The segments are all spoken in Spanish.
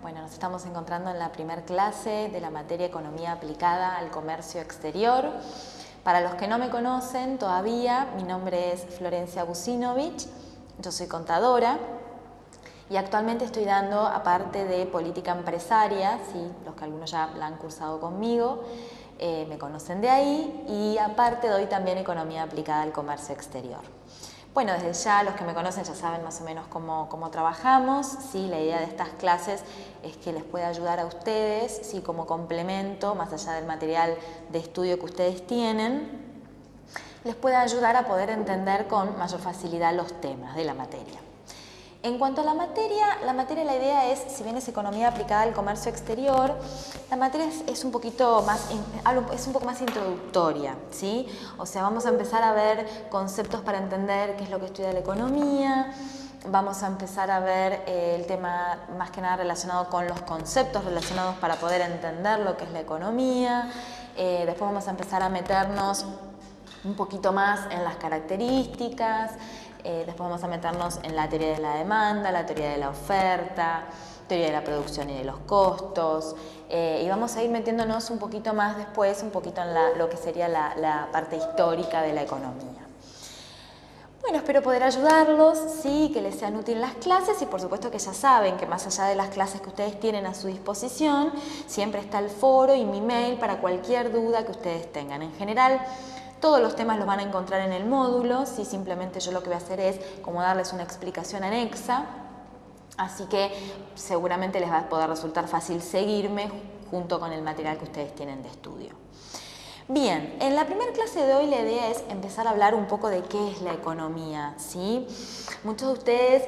Bueno, nos estamos encontrando en la primera clase de la materia Economía aplicada al comercio exterior. Para los que no me conocen todavía, mi nombre es Florencia Vucinovic, yo soy contadora y actualmente estoy dando, aparte de política empresaria, ¿sí? Los que algunos ya la han cursado conmigo, me conocen de ahí, y aparte doy también Economía aplicada al comercio exterior. Bueno, desde ya los que me conocen ya saben más o menos cómo trabajamos, ¿sí? La idea de estas clases es que les pueda ayudar a ustedes, ¿sí? Como complemento, más allá del material de estudio que ustedes tienen, les pueda ayudar a poder entender con mayor facilidad los temas de la materia. En cuanto a la materia la idea es, si bien es economía aplicada al comercio exterior, la materia es un poco más introductoria, ¿sí? O sea, vamos a empezar a ver conceptos para entender qué es lo que estudia la economía, vamos a empezar a ver el tema más que nada relacionado con los conceptos relacionados para poder entender lo que es la economía, después vamos a empezar a meternos un poquito más en las características, después vamos a meternos en la teoría de la demanda, la teoría de la oferta, teoría de la producción y de los costos, y vamos a ir metiéndonos un poquito más después, un poquito en lo que sería la parte histórica de la economía. Bueno, espero poder ayudarlos, sí, que les sean útiles las clases y por supuesto que ya saben que más allá de las clases que ustedes tienen a su disposición, siempre está el foro y mi mail para cualquier duda que ustedes tengan. En general, todos los temas los van a encontrar en el módulo, ¿sí? Simplemente yo lo que voy a hacer es como darles una explicación anexa, así que seguramente les va a poder resultar fácil seguirme junto con el material que ustedes tienen de estudio. Bien, en la primera clase de hoy la idea es empezar a hablar un poco de qué es la economía, ¿sí? Muchos de ustedes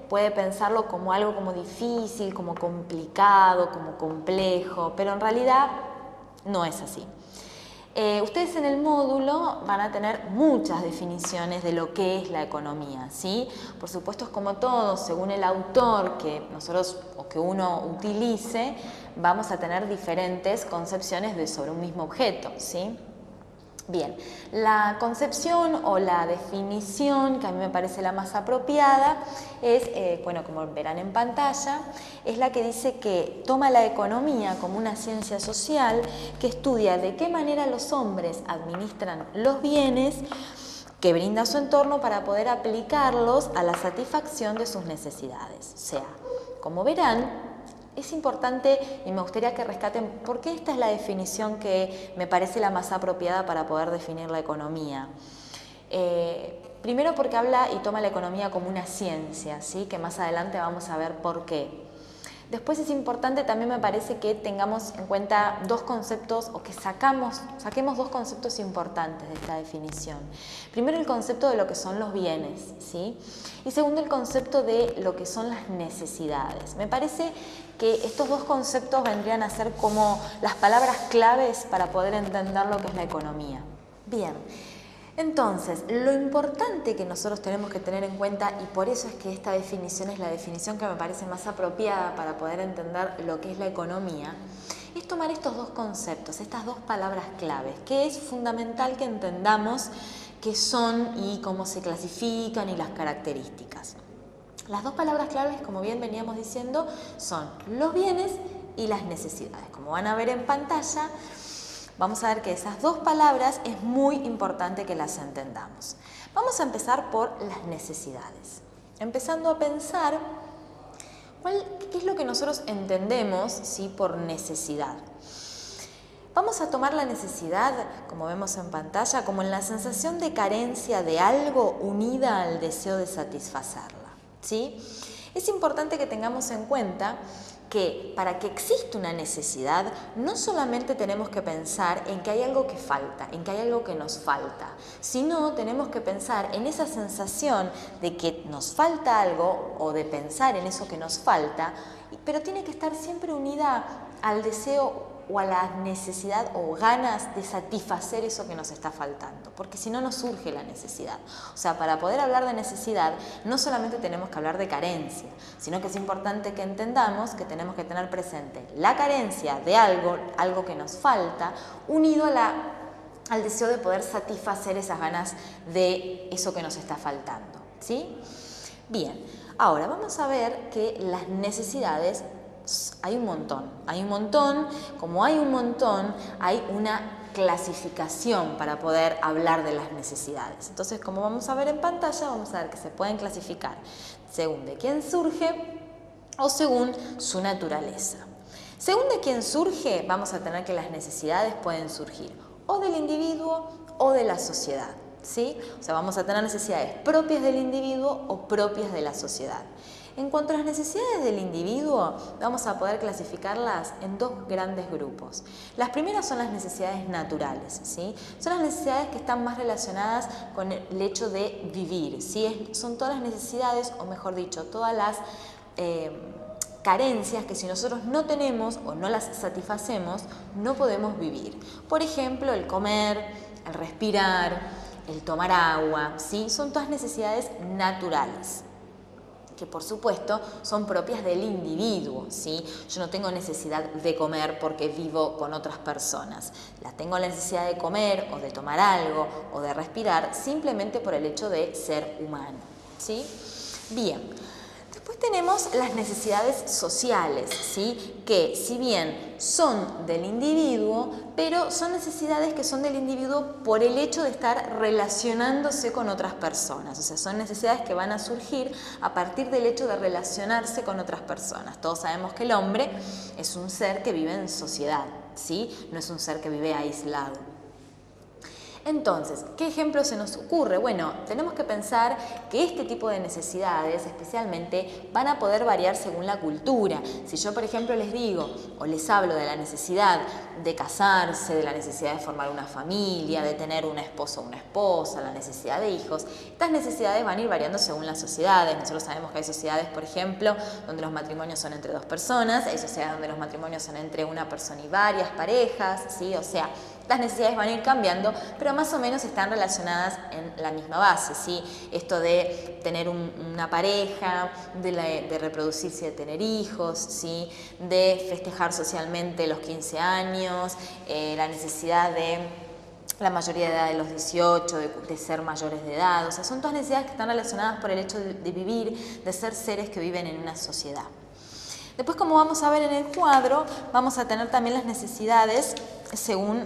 pueden pensarlo como algo como difícil, como complicado, como complejo, pero en realidad no es así. Ustedes en el módulo van a tener muchas definiciones de lo que es la economía, ¿sí? Por supuesto es como todo, según el autor que nosotros o que uno utilice, vamos a tener diferentes concepciones sobre un mismo objeto, ¿sí? Bien, la concepción o la definición que a mí me parece la más apropiada es, bueno, como verán en pantalla, es la que dice que toma la economía como una ciencia social que estudia de qué manera los hombres administran los bienes que brinda su entorno para poder aplicarlos a la satisfacción de sus necesidades. O sea, como verán, es importante y me gustaría que rescaten por qué esta es la definición que me parece la más apropiada para poder definir la economía. Primero porque habla y toma la economía como una ciencia, ¿sí? Que más adelante vamos a ver por qué. Después es importante también me parece que tengamos en cuenta dos conceptos o que saquemos dos conceptos importantes de esta definición. Primero el concepto de lo que son los bienes, ¿sí? Y segundo el concepto de lo que son las necesidades. Me parece que estos dos conceptos vendrían a ser como las palabras claves para poder entender lo que es la economía. Bien. Entonces, lo importante que nosotros tenemos que tener en cuenta, y por eso es que esta definición es la definición que me parece más apropiada para poder entender lo que es la economía, es tomar estos dos conceptos, estas dos palabras claves, que es fundamental que entendamos qué son y cómo se clasifican y las características. Las dos palabras claves, como bien veníamos diciendo, son los bienes y las necesidades. Como van a ver en pantalla, vamos a ver que esas dos palabras es muy importante que las entendamos. Vamos a empezar por las necesidades. Empezando a pensar qué es lo que nosotros entendemos, ¿sí? Por necesidad. Vamos a tomar la necesidad, como vemos en pantalla, como en la sensación de carencia de algo unida al deseo de satisfacerla, ¿sí? Es importante que tengamos en cuenta que para que exista una necesidad, no solamente tenemos que pensar en que hay algo que falta, en que hay algo que nos falta, sino tenemos que pensar en esa sensación de que nos falta algo o de pensar en eso que nos falta, pero tiene que estar siempre unida al deseo o a la necesidad o ganas de satisfacer eso que nos está faltando, porque si no nos surge la necesidad. O sea, para poder hablar de necesidad no solamente tenemos que hablar de carencia, sino que es importante que entendamos que tenemos que tener presente la carencia de algo que nos falta, unido al deseo de poder satisfacer esas ganas de eso que nos está faltando, ¿sí? Bien, ahora vamos a ver que las necesidades Hay un montón, como hay un montón, hay una clasificación para poder hablar de las necesidades. Entonces, como vamos a ver en pantalla, vamos a ver que se pueden clasificar según de quién surge o según su naturaleza. Según de quién surge, vamos a tener que las necesidades pueden surgir o del individuo o de la sociedad, ¿sí? O sea, vamos a tener necesidades propias del individuo o propias de la sociedad. En cuanto a las necesidades del individuo, vamos a poder clasificarlas en dos grandes grupos. Las primeras son las necesidades naturales, ¿sí? Son las necesidades que están más relacionadas con el hecho de vivir, ¿sí? Son todas las necesidades, o mejor dicho, todas las carencias que si nosotros no tenemos o no las satisfacemos, no podemos vivir. Por ejemplo, el comer, el respirar, el tomar agua, ¿sí? Son todas necesidades naturales, que por supuesto son propias del individuo, ¿sí? Yo no tengo necesidad de comer porque vivo con otras personas. Tengo la necesidad de comer o de tomar algo o de respirar simplemente por el hecho de ser humano, ¿sí? Bien. Después tenemos las necesidades sociales, ¿sí? Que si bien son del individuo, pero son necesidades que son del individuo por el hecho de estar relacionándose con otras personas. O sea, son necesidades que van a surgir a partir del hecho de relacionarse con otras personas. Todos sabemos que el hombre es un ser que vive en sociedad, ¿sí? No es un ser que vive aislado. Entonces, ¿qué ejemplo se nos ocurre? Bueno, tenemos que pensar que este tipo de necesidades especialmente van a poder variar según la cultura. Si yo, por ejemplo, les digo o les hablo de la necesidad de casarse, de la necesidad de formar una familia, de tener un esposo o una esposa, la necesidad de hijos, estas necesidades van a ir variando según las sociedades. Nosotros sabemos que hay sociedades, por ejemplo, donde los matrimonios son entre dos personas, hay sociedades donde los matrimonios son entre una persona y varias parejas, ¿sí? O sea, las necesidades van a ir cambiando, pero más o menos están relacionadas en la misma base, ¿sí? Esto de tener una pareja, de reproducirse y de tener hijos, ¿sí? De festejar socialmente los 15 años, la necesidad de la mayoría de edad de los 18, de ser mayores de edad. O sea, son todas necesidades que están relacionadas por el hecho de vivir, de ser seres que viven en una sociedad. Después, como vamos a ver en el cuadro, vamos a tener también las necesidades según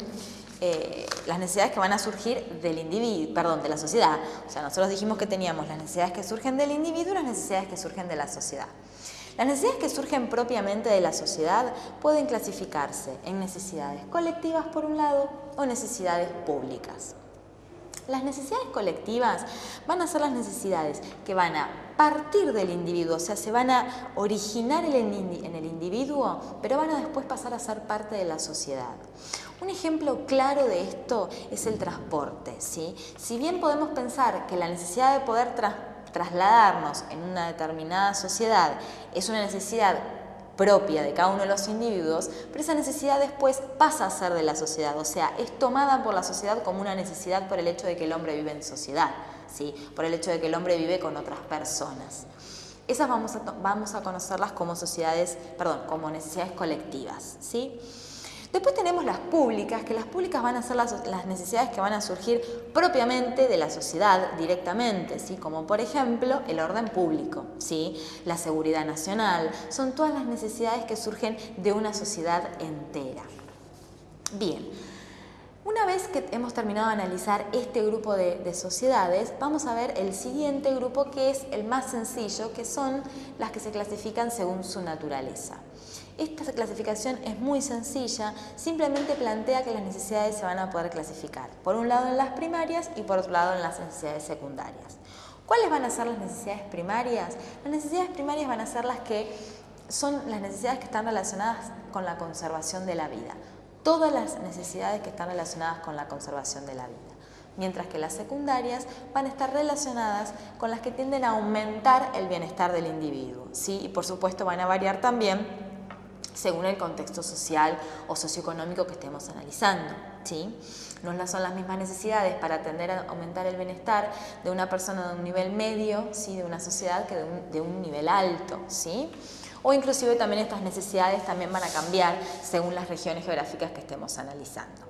las necesidades que van a surgir del individuo, perdón, de la sociedad. O sea, nosotros dijimos que teníamos las necesidades que surgen del individuo y las necesidades que surgen de la sociedad. Las necesidades que surgen propiamente de la sociedad pueden clasificarse en necesidades colectivas por un lado o necesidades públicas. Las necesidades colectivas van a ser las necesidades que van a partir del individuo, o sea, se van a originar en el individuo, pero van a después pasar a ser parte de la sociedad. Un ejemplo claro de esto es el transporte, ¿sí? Si bien podemos pensar que la necesidad de poder trasladarnos en una determinada sociedad es una necesidad propia de cada uno de los individuos, pero esa necesidad después pasa a ser de la sociedad, o sea, es tomada por la sociedad como una necesidad por el hecho de que el hombre vive en sociedad, ¿sí? Por el hecho de que el hombre vive con otras personas. Esas vamos a conocerlas como como necesidades colectivas, ¿sí? Después tenemos las públicas, que las públicas van a ser las necesidades que van a surgir propiamente de la sociedad directamente, ¿sí? Como por ejemplo el orden público, ¿sí? La seguridad nacional, son todas las necesidades que surgen de una sociedad entera. Bien, una vez que hemos terminado de analizar este grupo de sociedades, vamos a ver el siguiente grupo, que es el más sencillo, que son las que se clasifican según su naturaleza. Esta clasificación es muy sencilla, simplemente plantea que las necesidades se van a poder clasificar, por un lado en las primarias y por otro lado en las necesidades secundarias. ¿Cuáles van a ser las necesidades primarias? Las necesidades primarias van a ser las que son las necesidades que están relacionadas con la conservación de la vida. Todas las necesidades que están relacionadas con la conservación de la vida. Mientras que las secundarias van a estar relacionadas con las que tienden a aumentar el bienestar del individuo, ¿sí? Y por supuesto van a variar también según el contexto social o socioeconómico que estemos analizando, ¿sí? No son las mismas necesidades para tender a aumentar el bienestar de una persona de un nivel medio, ¿sí? De una sociedad, que de un nivel alto, ¿sí? O inclusive también estas necesidades también van a cambiar según las regiones geográficas que estemos analizando.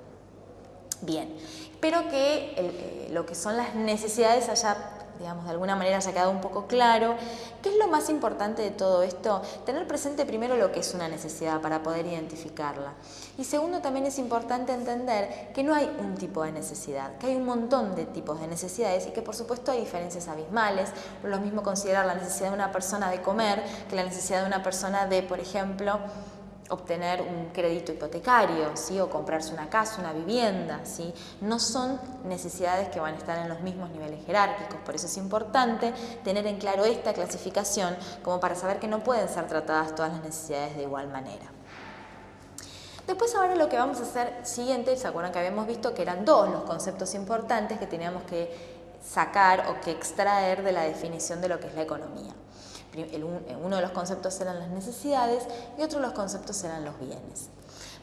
Bien, espero que lo que son las necesidades haya digamos, de alguna manera haya quedado un poco claro. ¿Qué es lo más importante de todo esto? Tener presente primero lo que es una necesidad para poder identificarla. Y segundo, también es importante entender que no hay un tipo de necesidad, que hay un montón de tipos de necesidades y que por supuesto hay diferencias abismales. No es lo mismo considerar la necesidad de una persona de comer que la necesidad de una persona de, por ejemplo, obtener un crédito hipotecario, ¿sí? O comprarse una casa, una vivienda, ¿sí? No son necesidades que van a estar en los mismos niveles jerárquicos, por eso es importante tener en claro esta clasificación como para saber que no pueden ser tratadas todas las necesidades de igual manera. Después ahora lo que vamos a hacer siguiente, ¿se acuerdan que habíamos visto que eran dos los conceptos importantes que teníamos que sacar o que extraer de la definición de lo que es la economía? Uno de los conceptos eran las necesidades y otro de los conceptos eran los bienes.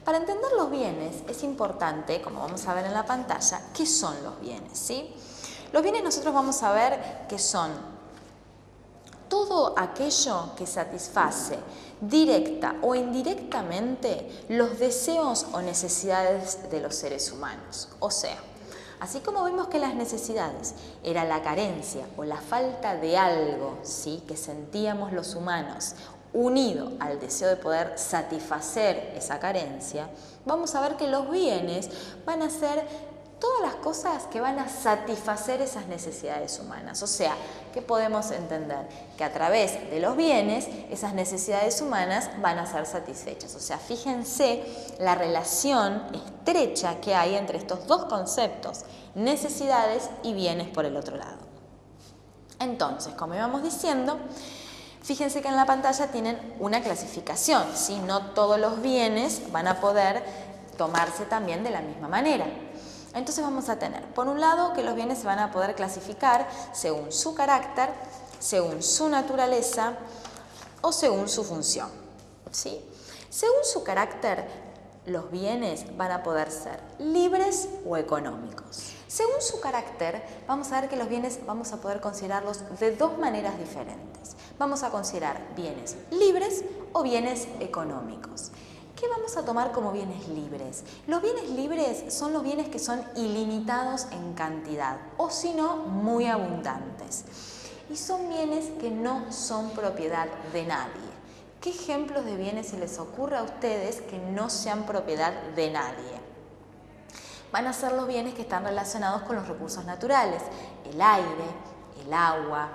Para entender los bienes es importante, como vamos a ver en la pantalla, qué son los bienes, ¿sí? Los bienes nosotros vamos a ver que son todo aquello que satisface directa o indirectamente los deseos o necesidades de los seres humanos. O sea, así como vimos que las necesidades era la carencia o la falta de algo, ¿sí?, que sentíamos los humanos unido al deseo de poder satisfacer esa carencia, vamos a ver que los bienes van a ser todas las cosas que van a satisfacer esas necesidades humanas. O sea, ¿qué podemos entender? Que a través de los bienes esas necesidades humanas van a ser satisfechas. O sea, fíjense la relación estrecha que hay entre estos dos conceptos, necesidades y bienes por el otro lado. Entonces, como íbamos diciendo, fíjense que en la pantalla tienen una clasificación, ¿sí? No todos los bienes van a poder tomarse también de la misma manera. Entonces vamos a tener, por un lado, que los bienes se van a poder clasificar según su carácter, según su naturaleza o según su función, ¿sí? Según su carácter, los bienes van a poder ser libres o económicos. Según su carácter, vamos a ver que los bienes vamos a poder considerarlos de dos maneras diferentes. Vamos a considerar bienes libres o bienes económicos. ¿Qué vamos a tomar como bienes libres? Los bienes libres son los bienes que son ilimitados en cantidad o si no, muy abundantes. Y son bienes que no son propiedad de nadie. ¿Qué ejemplos de bienes se les ocurre a ustedes que no sean propiedad de nadie? Van a ser los bienes que están relacionados con los recursos naturales, el aire, el agua,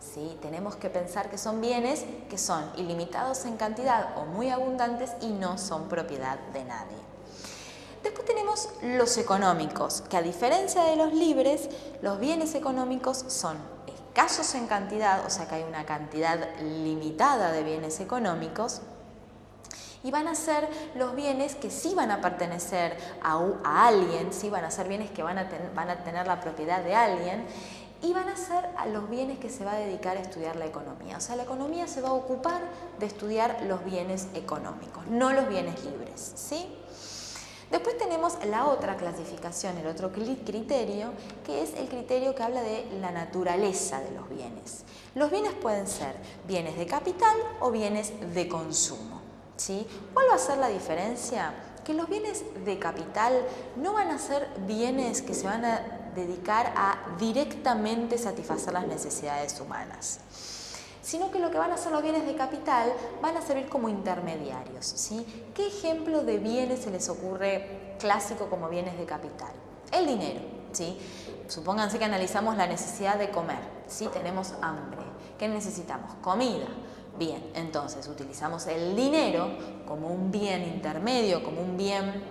¿sí? Tenemos que pensar que son bienes que son ilimitados en cantidad o muy abundantes y no son propiedad de nadie. Después tenemos los económicos, que a diferencia de los libres, los bienes económicos son escasos en cantidad, o sea que hay una cantidad limitada de bienes económicos, y van a ser los bienes que sí van a pertenecer a alguien, sí van a ser bienes que van a tener la propiedad de alguien, y van a ser los bienes que se va a dedicar a estudiar la economía. O sea, la economía se va a ocupar de estudiar los bienes económicos, no los bienes libres, ¿sí? Después tenemos la otra clasificación, el otro criterio, que es el criterio que habla de la naturaleza de los bienes. Los bienes pueden ser bienes de capital o bienes de consumo, ¿sí? ¿Cuál va a ser la diferencia? Que los bienes de capital no van a ser bienes que se van a dedicar a directamente satisfacer las necesidades humanas, sino que lo que van a hacer los bienes de capital van a servir como intermediarios, ¿sí? ¿Qué ejemplo de bienes se les ocurre clásico como bienes de capital? El dinero, ¿sí? Supónganse que analizamos la necesidad de comer, ¿sí? Tenemos hambre. ¿Qué necesitamos? Comida. Bien, entonces utilizamos el dinero como un bien intermedio, como un bien,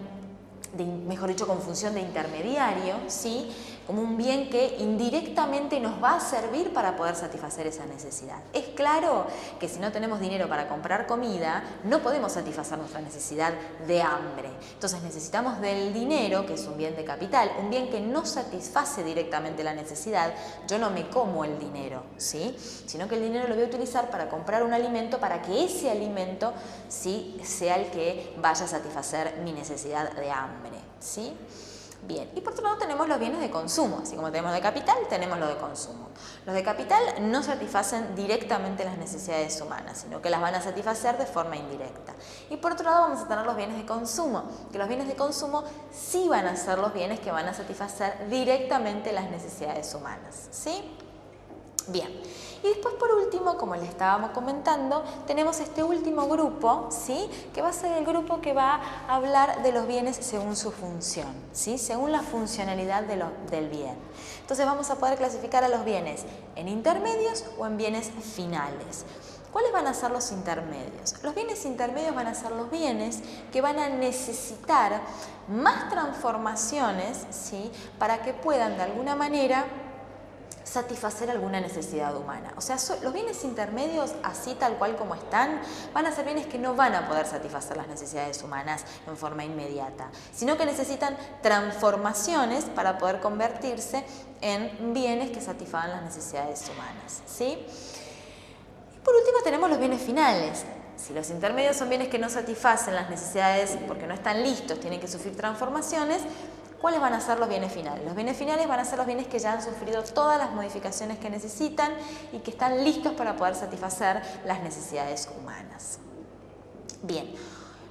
mejor dicho, con función de intermediario, ¿sí? Como un bien que indirectamente nos va a servir para poder satisfacer esa necesidad. Es claro que si no tenemos dinero para comprar comida, no podemos satisfacer nuestra necesidad de hambre. Entonces necesitamos del dinero, que es un bien de capital, un bien que no satisface directamente la necesidad. Yo no me como el dinero, ¿sí? Sino que el dinero lo voy a utilizar para comprar un alimento para que ese alimento, ¿sí?, sea el que vaya a satisfacer mi necesidad de hambre, ¿sí? Bien, y por otro lado tenemos los bienes de consumo, así como tenemos de capital, tenemos los de consumo. Los de capital no satisfacen directamente las necesidades humanas, sino que las van a satisfacer de forma indirecta. Y por otro lado vamos a tener los bienes de consumo, que los bienes de consumo sí van a ser los bienes que van a satisfacer directamente las necesidades humanas, ¿sí? Bien, y después por último, como les estábamos comentando, tenemos este último grupo, ¿sí? Que va a ser el grupo que va a hablar de los bienes según su función, ¿sí? Según la funcionalidad del bien. Entonces vamos a poder clasificar a los bienes en intermedios o en bienes finales. ¿Cuáles van a ser los intermedios? Los bienes intermedios van a ser los bienes que van a necesitar más transformaciones, ¿sí? Para que puedan de alguna manera satisfacer alguna necesidad humana. O sea, los bienes intermedios, así tal cual como están, van a ser bienes que no van a poder satisfacer las necesidades humanas en forma inmediata, sino que necesitan transformaciones para poder convertirse en bienes que satisfagan las necesidades humanas, ¿sí? Y por último tenemos los bienes finales. Si los intermedios son bienes que no satisfacen las necesidades porque no están listos, tienen que sufrir transformaciones, ¿cuáles van a ser los bienes finales? Los bienes finales van a ser los bienes que ya han sufrido todas las modificaciones que necesitan y que están listos para poder satisfacer las necesidades humanas. Bien,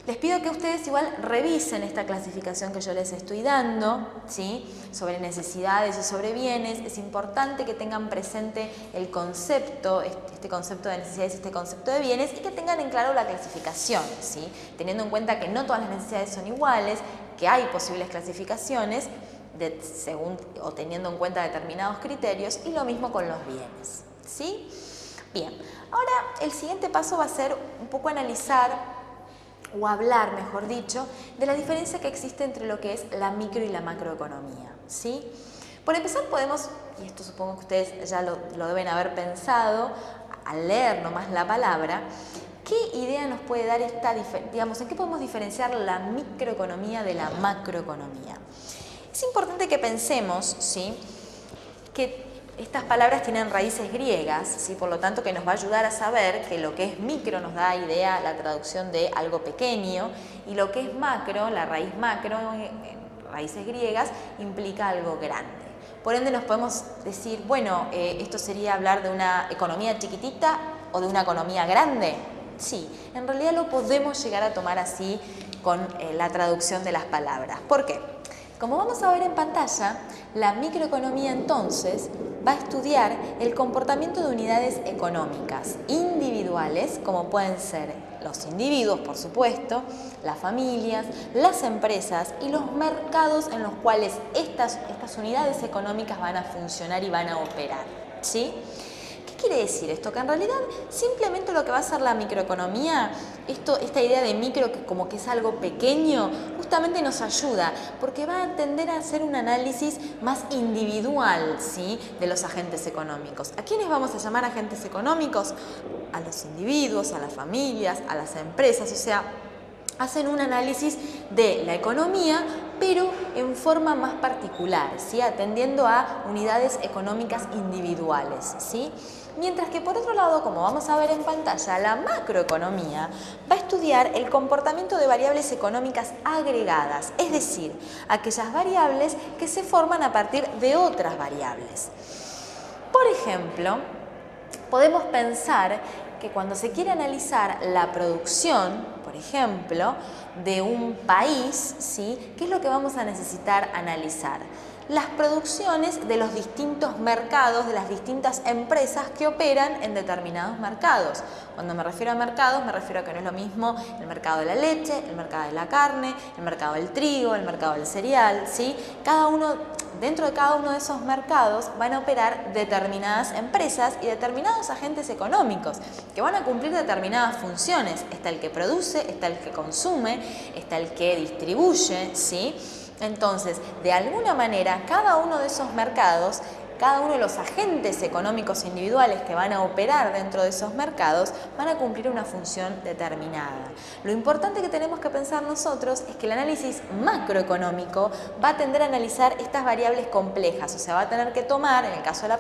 les pido que ustedes igual revisen esta clasificación que yo les estoy dando, ¿sí? Sobre necesidades y sobre bienes. Es importante que tengan presente el concepto, este concepto de necesidades y este concepto de bienes, y que tengan en claro la clasificación, ¿sí? Teniendo en cuenta que no todas las necesidades son iguales, que hay posibles clasificaciones según o teniendo en cuenta determinados criterios, y lo mismo con los bienes, ¿sí? Bien, ahora el siguiente paso va a ser un poco analizar o hablar, mejor dicho, de la diferencia que existe entre lo que es la micro y la macroeconomía, ¿sí? Por empezar podemos, y esto supongo que ustedes ya lo deben haber pensado al leer nomás la palabra, ¿qué idea nos puede dar digamos, en qué podemos diferenciar la microeconomía de la macroeconomía? Es importante que pensemos, ¿sí? Que estas palabras tienen raíces griegas, ¿sí? Por lo tanto que nos va a ayudar a saber que lo que es micro nos da idea, la traducción de algo pequeño, y lo que es macro, la raíz macro, en raíces griegas, implica algo grande. Por ende nos podemos decir, bueno, esto sería hablar de una economía chiquitita o de una economía grande. Sí, en realidad lo podemos llegar a tomar así con la traducción de las palabras. ¿Por qué? Como vamos a ver en pantalla, la microeconomía entonces va a estudiar el comportamiento de unidades económicas individuales, como pueden ser los individuos, por supuesto, las familias, las empresas y los mercados en los cuales estas unidades económicas van a funcionar y van a operar, ¿sí? ¿Qué quiere decir esto? Que en realidad simplemente lo que va a hacer la microeconomía, esta idea de micro que como que es algo pequeño, justamente nos ayuda porque va a tender a hacer un análisis más individual, ¿sí? De los agentes económicos. ¿A quiénes vamos a llamar agentes económicos? A los individuos, a las familias, a las empresas, o sea, hacen un análisis de la economía, pero en forma más particular, ¿sí? Atendiendo a unidades económicas individuales, ¿sí? Mientras que por otro lado, como vamos a ver en pantalla, la macroeconomía va a estudiar el comportamiento de variables económicas agregadas, es decir, aquellas variables que se forman a partir de otras variables. Por ejemplo, podemos pensar que cuando se quiere analizar la producción, por ejemplo, de un país, ¿sí? ¿Qué es lo que vamos a necesitar analizar? Las producciones de los distintos mercados, de las distintas empresas que operan en determinados mercados. Cuando me refiero a mercados, me refiero a que no es lo mismo el mercado de la leche, el mercado de la carne, el mercado del trigo, el mercado del cereal, ¿sí? Dentro de cada uno de esos mercados van a operar determinadas empresas y determinados agentes económicos que van a cumplir determinadas funciones. Está el que produce, está el que consume, está el que distribuye, ¿sí? Entonces, de alguna manera, cada uno de esos mercados, cada uno de los agentes económicos individuales que van a operar dentro de esos mercados van a cumplir una función determinada. Lo importante que tenemos que pensar nosotros es que el análisis macroeconómico va a tender a analizar estas variables complejas, o sea, va a tener que tomar, en el caso de la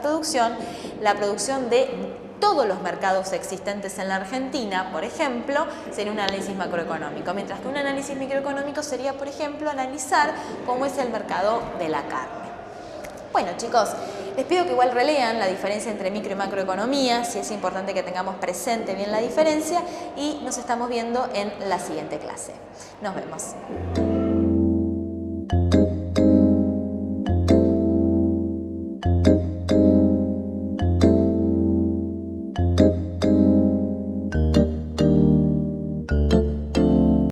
producción de todos los mercados existentes en la Argentina, por ejemplo, sería un análisis macroeconómico, mientras que un análisis microeconómico sería, por ejemplo, analizar cómo es el mercado de la carne. Bueno, chicos, les pido que igual relean la diferencia entre micro y macroeconomía, si es importante que tengamos presente bien la diferencia, y nos estamos viendo en la siguiente clase. Nos vemos.